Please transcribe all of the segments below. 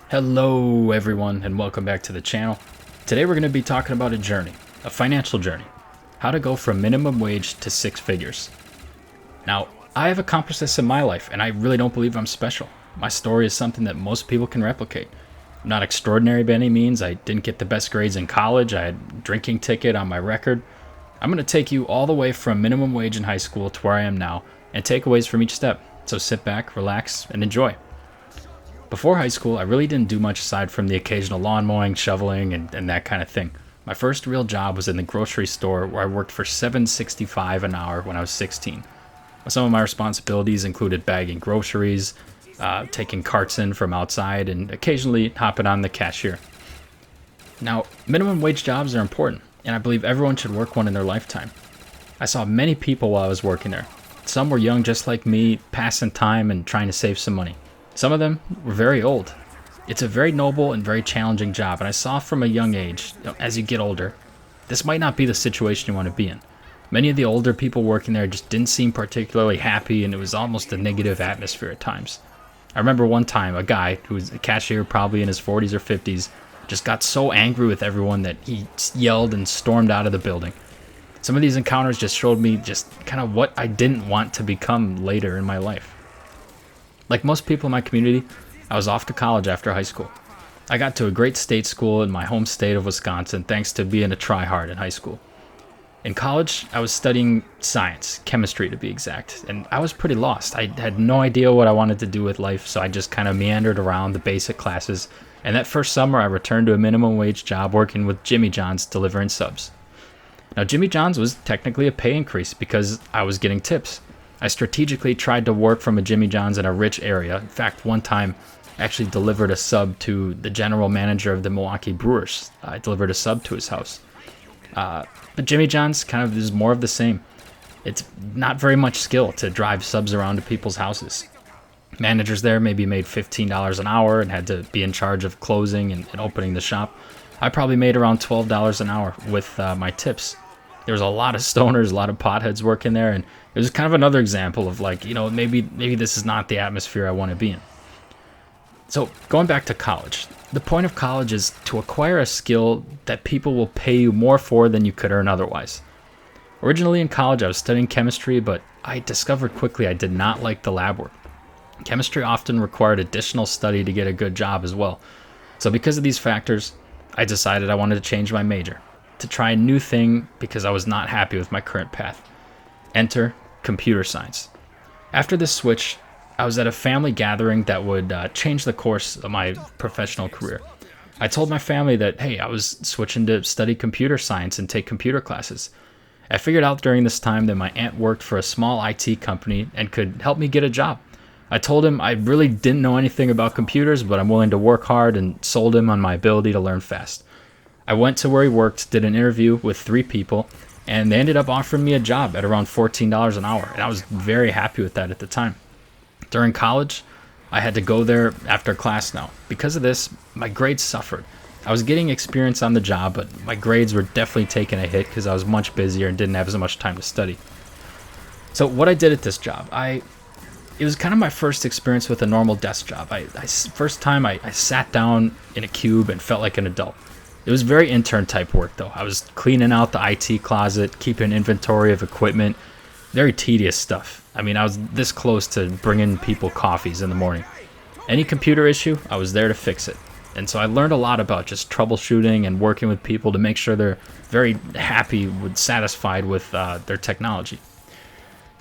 Hello everyone and welcome back to the channel. Today we're going to be talking about a journey, a financial journey. How to go from minimum wage to six figures. Now, I have accomplished this in my life and I really don't believe I'm special. My story is something that most people can replicate. I'm not extraordinary by any means. I didn't get the best grades in college. I had a drinking ticket on my record. I'm going to take you all the way from minimum wage in high school to where I am now and takeaways from each step. So sit back, relax, and enjoy. Before high school, I really didn't do much aside from the occasional lawn mowing, shoveling, and that kind of thing. My first real job was in the grocery store where I worked for $7.65 an hour when I was 16. Some of my responsibilities included bagging groceries, taking carts in from outside, and occasionally hopping on the cashier. Now, minimum wage jobs are important, and I believe everyone should work one in their lifetime. I saw many people while I was working there. Some were young just like me, passing time and trying to save some money. Some of them were very old. It's a very noble and very challenging job, and I saw from a young age, as you get older, this might not be the situation you want to be in. Many of the older people working there just didn't seem particularly happy, and it was almost a negative atmosphere at times. I remember one time a guy who was a cashier, probably in his 40s or 50s, just got so angry with everyone that he yelled and stormed out of the building. Some of these encounters just showed me just kind of what I didn't want to become later in my life. Like most people in my community, I was off to college after high school. I got to a great state school in my home state of Wisconsin thanks to being a tryhard in high school. In college, I was studying science, chemistry to be exact, and I was pretty lost. I had no idea what I wanted to do with life, so I just kind of meandered around the basic classes, and that first summer I returned to a minimum wage job working with Jimmy John's delivering subs. Now, Jimmy John's was technically a pay increase because I was getting tips. I strategically tried to work from a Jimmy John's in a rich area. In fact, one time I actually delivered a sub to the general manager of the Milwaukee Brewers. I delivered a sub to his house. But Jimmy John's kind of is more of the same. It's not very much skill to drive subs around to people's houses. Managers there maybe made $15 an hour and had to be in charge of closing and opening the shop. I probably made around $12 an hour with my tips. There was a lot of stoners, a lot of potheads working there, and it was kind of another example of like, maybe this is not the atmosphere I want to be in. So going back to college, the point of college is to acquire a skill that people will pay you more for than you could earn otherwise. Originally in college, I was studying chemistry, but I discovered quickly I did not like the lab work. Chemistry often required additional study to get a good job as well. So because of these factors, I decided I wanted to change my major, to try a new thing because I was not happy with my current path. Enter computer science. After this switch, I was at a family gathering that would change the course of my professional career. I told my family that, hey, I was switching to study computer science and take computer classes. I figured out during this time that my aunt worked for a small IT company and could help me get a job. I told him I really didn't know anything about computers, but I'm willing to work hard, and sold him on my ability to learn fast. I went to where he worked, did an interview with 3 people, and they ended up offering me a job at around $14 an hour, and I was very happy with that at the time. During college, I had to go there after class now. Because of this, my grades suffered. I was getting experience on the job, but my grades were definitely taking a hit because I was much busier and didn't have as much time to study. So what I did at this job, it was kind of my first experience with a normal desk job. First time I sat down in a cube and felt like an adult. It was very intern type work though. I was cleaning out the IT closet, keeping inventory of equipment, very tedious stuff. I mean, I was this close to bringing people coffees in the morning. Any computer issue, I was there to fix it. And so I learned a lot about just troubleshooting and working with people to make sure they're very happy, satisfied with their technology.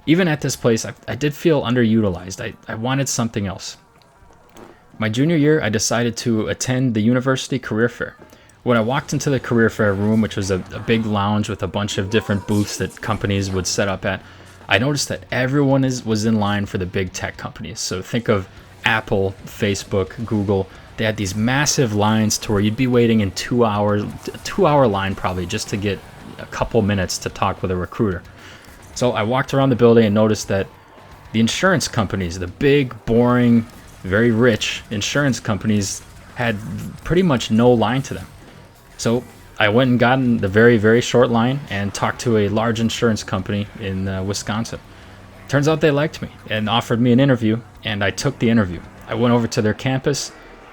Even at this place, I did feel underutilized. I wanted something else. My junior year, I decided to attend the university career fair. When I walked into the career fair room, which was a big lounge with a bunch of different booths that companies would set up at, I noticed that everyone was in line for the big tech companies. So think of Apple, Facebook, Google. They had these massive lines to where you'd be waiting in 2 hours, a 2-hour line probably, just to get a couple minutes to talk with a recruiter. So I walked around the building and noticed that the insurance companies, the big, boring, very rich insurance companies, had pretty much no line to them. So I went and got in the very, very short line and talked to a large insurance company in Wisconsin. Turns out they liked me and offered me an interview, and I took the interview. I went over to their campus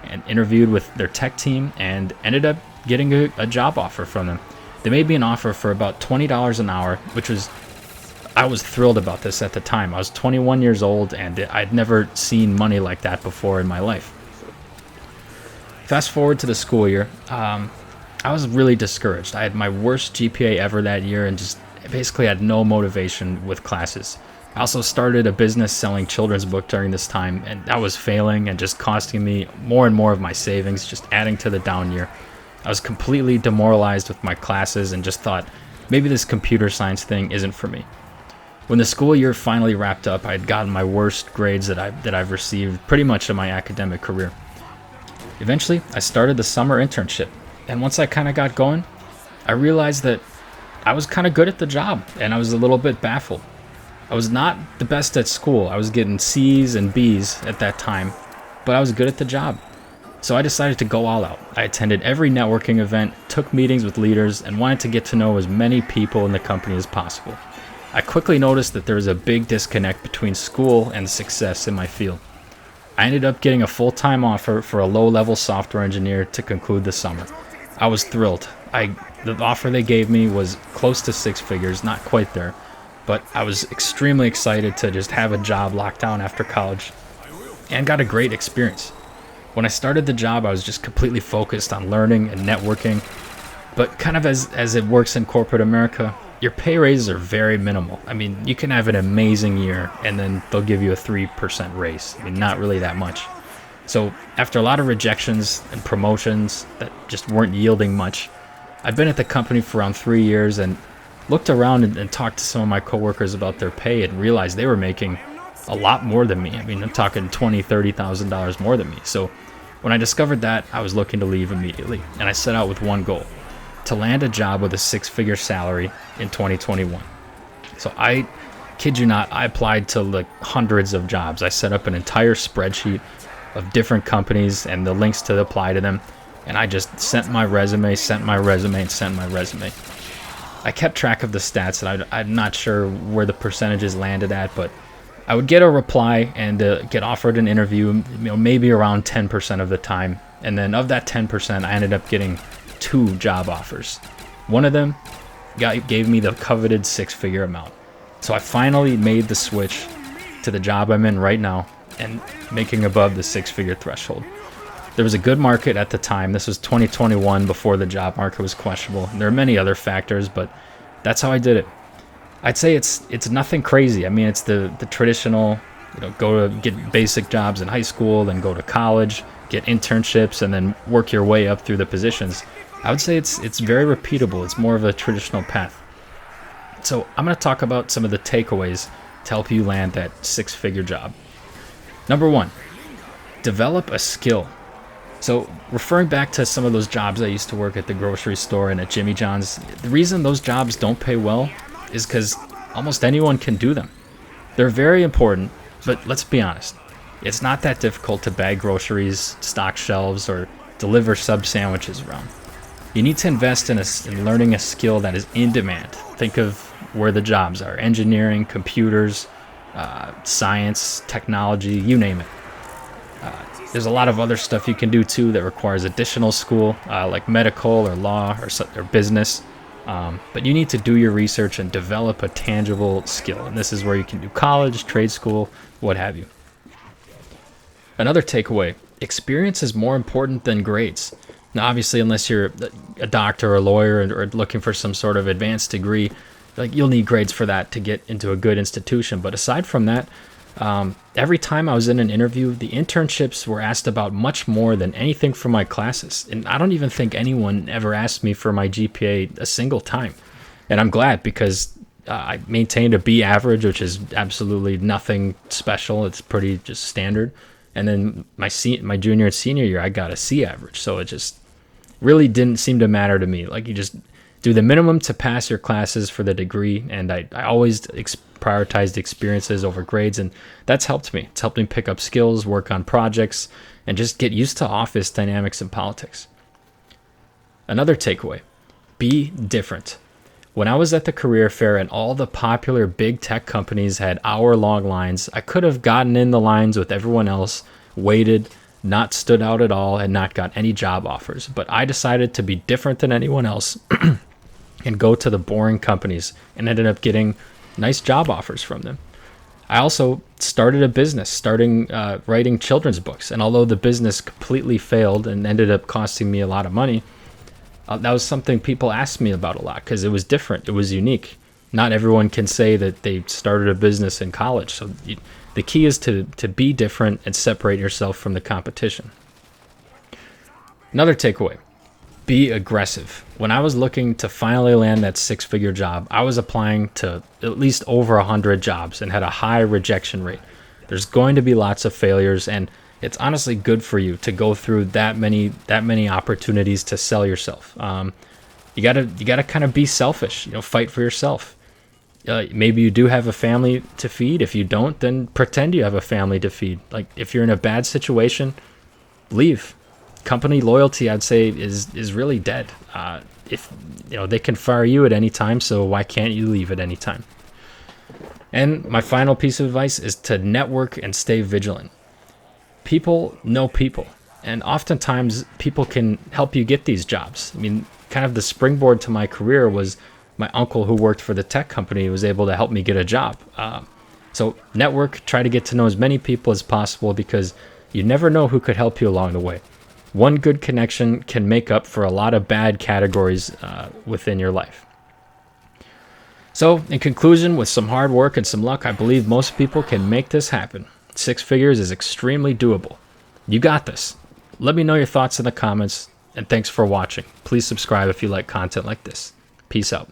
and interviewed with their tech team and ended up getting a job offer from them. They made me an offer for about $20 an hour, I was thrilled about this at the time. I was 21 years old and I'd never seen money like that before in my life. Fast forward to the school year, I was really discouraged. I had my worst GPA ever that year and just basically had no motivation with classes. I also started a business selling children's books during this time, and that was failing and just costing me more and more of my savings, just adding to the down year. I was completely demoralized with my classes and just thought, maybe this computer science thing isn't for me. When the school year finally wrapped up, I had gotten my worst grades that I've received pretty much in my academic career. Eventually, I started the summer internship, and once I kind of got going, I realized that I was kind of good at the job, and I was a little bit baffled. I was not the best at school. I was getting C's and B's at that time, but I was good at the job. So I decided to go all out. I attended every networking event, took meetings with leaders, and wanted to get to know as many people in the company as possible. I quickly noticed that there was a big disconnect between school and success in my field. I ended up getting a full-time offer for a low-level software engineer to conclude the summer. I was thrilled. The offer they gave me was close to six figures, not quite there, but I was extremely excited to just have a job locked down after college and got a great experience. When I started the job, I was just completely focused on learning and networking, but kind of as it works in corporate America, your pay raises are very minimal. I mean, you can have an amazing year and then they'll give you a 3% raise. I mean, not really that much. So after a lot of rejections and promotions that just weren't yielding much, I've been at the company for around 3 years and looked around and talked to some of my coworkers about their pay and realized they were making a lot more than me. I mean, I'm talking $20,000, $30,000 more than me. So when I discovered that, I was looking to leave immediately. And I set out with one goal: to land a job with a six-figure salary in 2021. So I kid you not, I applied to like hundreds of jobs. I set up an entire spreadsheet of different companies and the links to apply to them. And I just sent my resume, I kept track of the stats, and I'm not sure where the percentages landed at, but I would get a reply and get offered an interview, maybe around 10% of the time. And then of that 10%, I ended up getting 2 job offers. One of them gave me the coveted six-figure amount. So I finally made the switch to the job I'm in right now and making above the six-figure threshold. There was a good market at the time. This was 2021, before the job market was questionable. And there are many other factors, but that's how I did it. I'd say it's nothing crazy. I mean, it's the traditional, go to get basic jobs in high school, then go to college, get internships, and then work your way up through the positions. I would say it's very repeatable. It's more of a traditional path. So I'm going to talk about some of the takeaways to help you land that six-figure job. Number 1, develop a skill. So referring back to some of those jobs I used to work at the grocery store and at Jimmy John's, the reason those jobs don't pay well is because almost anyone can do them. They're very important, but let's be honest. It's not that difficult to bag groceries, stock shelves, or deliver sub sandwiches around. You need to invest in learning a skill that is in demand. Think of where the jobs are: engineering, computers, science, technology, you name it. There's a lot of other stuff you can do too that requires additional school, like medical or law or business. But you need to do your research and develop a tangible skill. And this is where you can do college, trade school, what have you. Another takeaway: experience is more important than grades. Now, obviously, unless you're a doctor or a lawyer or looking for some sort of advanced degree, you'll need grades for that to get into a good institution. But aside from that, every time I was in an interview, the internships were asked about much more than anything from my classes. And I don't even think anyone ever asked me for my GPA a single time. And I'm glad, because I maintained a B average, which is absolutely nothing special. It's pretty just standard. And then my junior and senior year, I got a C average. So it just really didn't seem to matter to me. You just do the minimum to pass your classes for the degree. And I always prioritized experiences over grades, and that's helped me. It's helped me pick up skills, work on projects, and just get used to office dynamics and politics. Another takeaway: be different. When I was at the career fair and all the popular big tech companies had hour-long lines, I could have gotten in the lines with everyone else, waited, not stood out at all and not got any job offers. But I decided to be different than anyone else and go to the boring companies and ended up getting nice job offers from them. I also started a business, writing children's books. And although the business completely failed and ended up costing me a lot of money, that was something people asked me about a lot because it was different. It was unique. Not everyone can say that they started a business in college. So the key is to be different and separate yourself from the competition. Another takeaway, be aggressive. When I was looking to finally land that six-figure job, I was applying to at least over 100 jobs and had a high rejection rate. There's going to be lots of failures, and it's honestly good for you to go through that many opportunities to sell yourself. You gotta kind of be selfish. Fight for yourself. Maybe you do have a family to feed. If you don't, then pretend you have a family to feed. Like if you're in a bad situation, leave. Company loyalty, I'd say, is really dead. If they can fire you at any time, so why can't you leave at any time? And my final piece of advice is to network and stay vigilant. People know people, and oftentimes people can help you get these jobs. I mean, kind of the springboard to my career was my uncle who worked for the tech company was able to help me get a job. So network, try to get to know as many people as possible because you never know who could help you along the way. One good connection can make up for a lot of bad categories within your life. So in conclusion, with some hard work and some luck, I believe most people can make this happen. 6 figures is extremely doable. You got this. Let me know your thoughts in the comments, and thanks for watching. Please subscribe if you like content like this. Peace out.